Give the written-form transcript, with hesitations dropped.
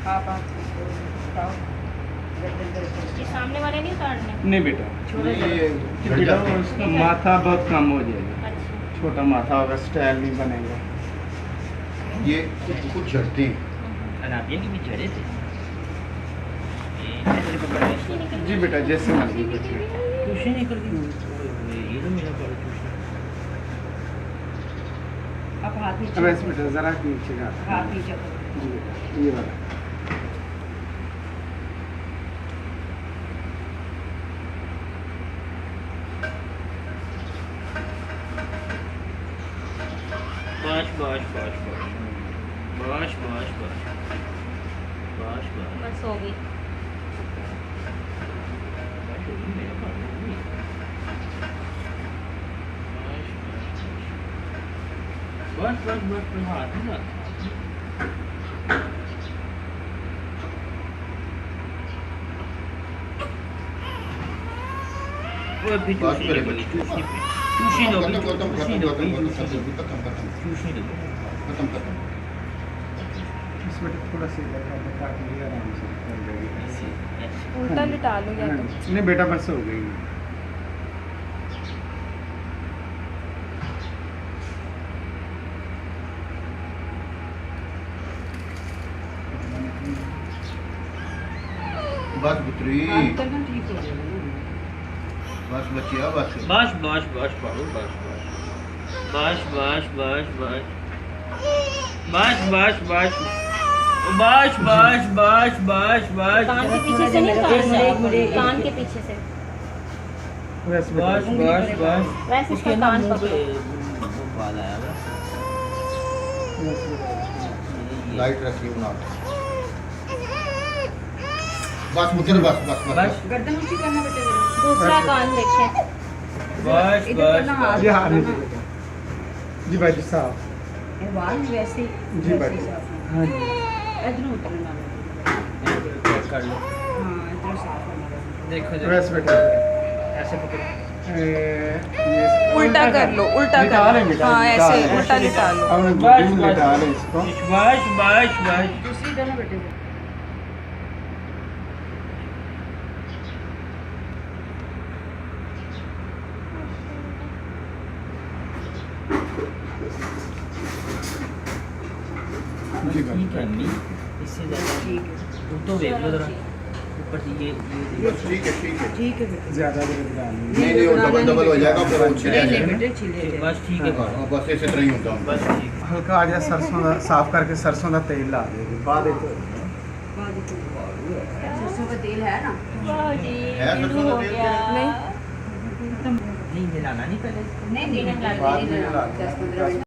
आप बताओ। ये सामने वाले नहीं उतारने? नहीं बेटा, ये बेटा उसका माथा बहुत कम हो जाएगा, अच्छा। छोटा माथा होगा, स्टाइल नहीं बनेगा। ये कुछ झड़ते हैं। अनाबिया की भी झड़े थे। जी बेटा, जैसे मर्जी बच्चे। ट्यूशन निकल गई। ये तो मेरा बड़ा ट्यूशन। आप हाथ नीचे अब ऐसे बेटा जरा नीचे का हाथ नीचे करो। जी बेटा, ये वाला। बाश बाश बाश बाश बाश बाश बाश बाश बाश बस हो गई। बस बस बस बस हाथ ना वो भी बात ट्यूशन करे निकली, बच्चे। ट्यूशन हो गई, खत्म खत्म ट्यूशन खत्म हो गई, खत्म ट्यूशन हो गई, खत्म खत्म ट्यूशन हो गई। खत्म खत्म। इस बेटा थोड़ा सा लगा तो काट लिया, आराम से कर देगी। ऐसे ऐसे उल्टा लिटा लो या तो। नहीं बेटा, बस हो गई। बस पुत्री, अंतर ना ठीक हो जाएगा। बस बचिया, बस। बाश बाश बाश बाबू बाश बाश बाश बाश बाश बाश बाश बाश बाश बाश बाश बाश बाश कान के पीछे से नहीं उतारना, कान के पीछे से। वैसे बाश बेटा, बाश बाश वैसे उसके इसका ना कान मुंह पे पकड़ो। वो बाल आया हुआ लाइट रखिए बना। बस पुत्र, बस बस बस बस। गर्दन ऊंची करना बेटे जरा। दूसरा कान देखें। बस इधर बस करना हाथ। ये हाँ नीचे बेटा। जी भाई जी साहब। ये बाल वैसे जी भाई। हाँ जी। इधर उतरना। कर लो। हाँ इधर साफ होना। देखो वैसे बेटा ऐसे पकड़ो। उल्टा कर लो, उल्टा कर लो। हाँ, ऐसे उल्टा लिटा लो। अब बस लिटा लो इसको। बस बस बस दूसरी इधर ना बेटे। जी भाई। ठीक है अम्मी, इससे ज़्यादा ठीक है। तो देख लो जरा ऊपर से ये बस ठीक है, ठीक है। ठीक है बेटे। ज्यादा देर लगानी नहीं नहीं, वो डबल डबल हो जाएगा, फिर वो छिले नहीं जाएगा। बेटे छिले ठीक, जाए। बस ठीक है हाँ, बस ऐसे तरह ही होता हूँ। बस ठीक हल्का आ जाए सरसों का, साफ करके सरसों का तेल ला देगी बाद में। सरसों का तेल है ना। वाह जी, है दिल सरसों हो का तेल? गया। नहीं। नहीं मिलाना नहीं पहले नहीं नहीं बाद में ला देना। 10-15 मिनट।